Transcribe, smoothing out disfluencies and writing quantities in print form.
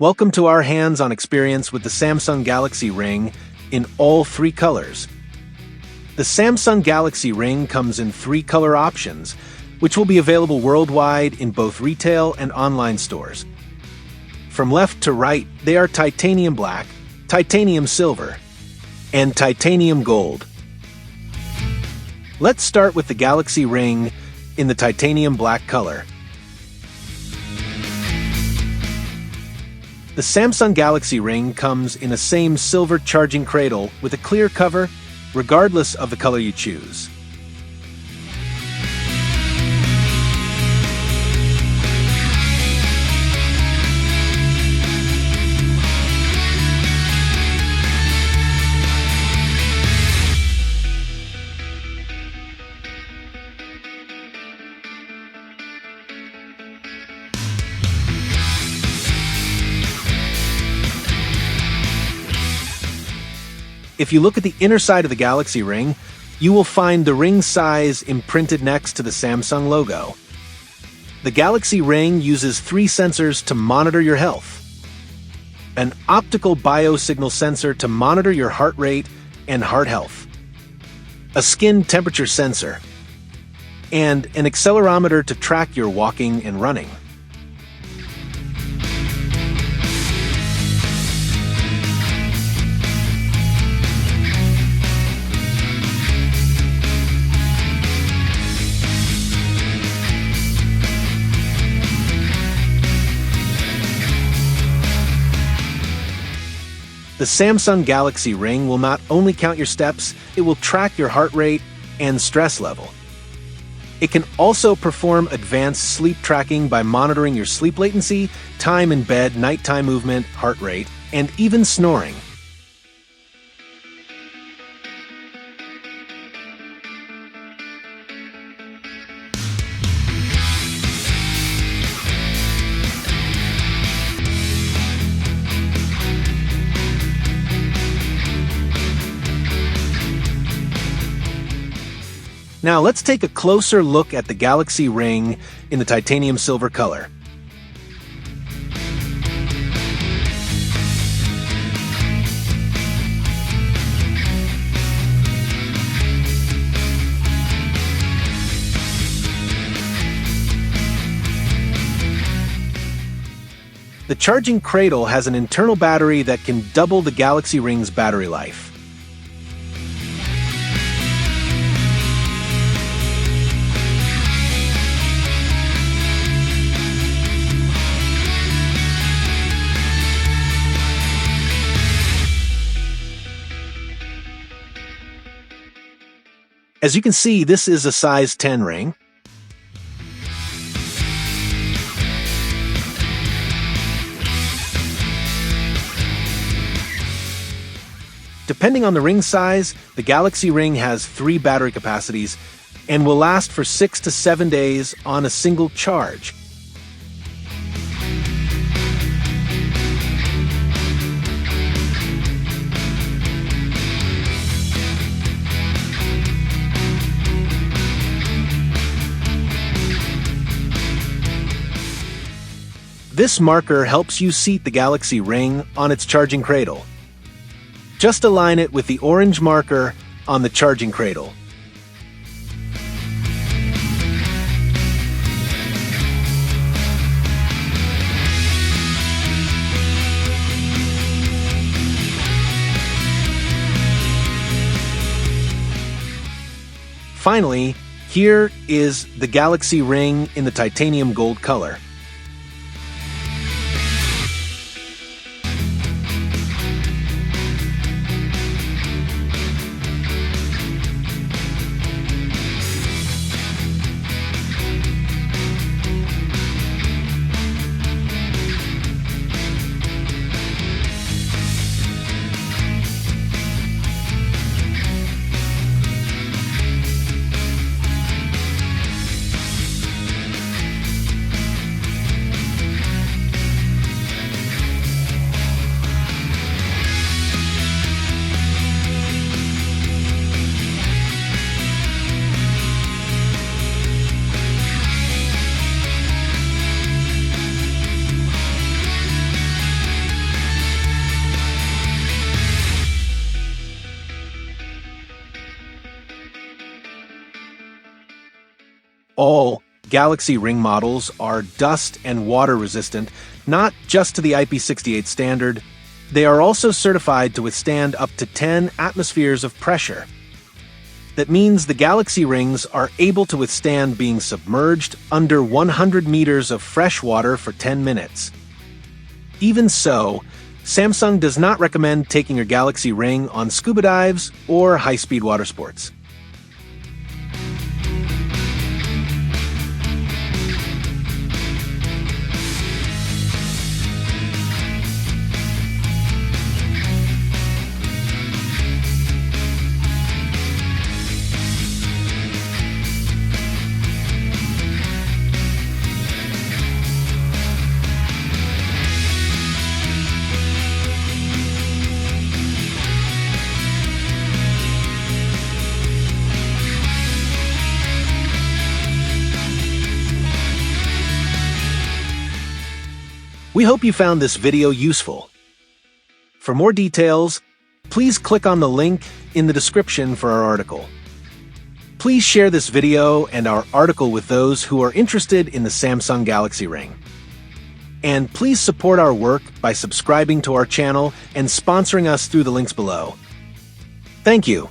Welcome to our hands-on experience with the Samsung Galaxy Ring in all three colors. The Samsung Galaxy Ring comes in three color options, which will be available worldwide in both retail and online stores. From left to right, they are titanium black, titanium silver, and titanium gold. Let's start with the Galaxy Ring in the titanium black color. The Samsung Galaxy Ring comes in a same silver charging cradle with a clear cover, regardless of the color you choose. If you look at the inner side of the Galaxy Ring, you will find the ring size imprinted next to the Samsung logo. The Galaxy Ring uses 3 sensors to monitor your health: an optical biosignal sensor to monitor your heart rate and heart health, a skin temperature sensor, and an accelerometer to track your walking and running. The Samsung Galaxy Ring will not only count your steps, it will track your heart rate and stress level. It can also perform advanced sleep tracking by monitoring your sleep latency, time in bed, nighttime movement, heart rate, and even snoring. Now let's take a closer look at the Galaxy Ring in the titanium silver color. The charging cradle has an internal battery that can double the Galaxy Ring's battery life. As you can see, this is a size 10 ring. Depending on the ring size, the Galaxy Ring has 3 battery capacities and will last for 6 to 7 days on a single charge. This marker helps you seat the Galaxy Ring on its charging cradle. Just align it with the orange marker on the charging cradle. Finally, here is the Galaxy Ring in the titanium gold color. All Galaxy Ring models are dust and water resistant, not just to the IP68 standard. They are also certified to withstand up to 10 atmospheres of pressure. That means the Galaxy Rings are able to withstand being submerged under 100 meters of fresh water for 10 minutes. Even so, Samsung does not recommend taking your Galaxy Ring on scuba dives or high-speed water sports. We hope you found this video useful. For more details, please click on the link in the description for our article. Please share this video and our article with those who are interested in the Samsung Galaxy Ring. And please support our work by subscribing to our channel and sponsoring us through the links below. Thank you.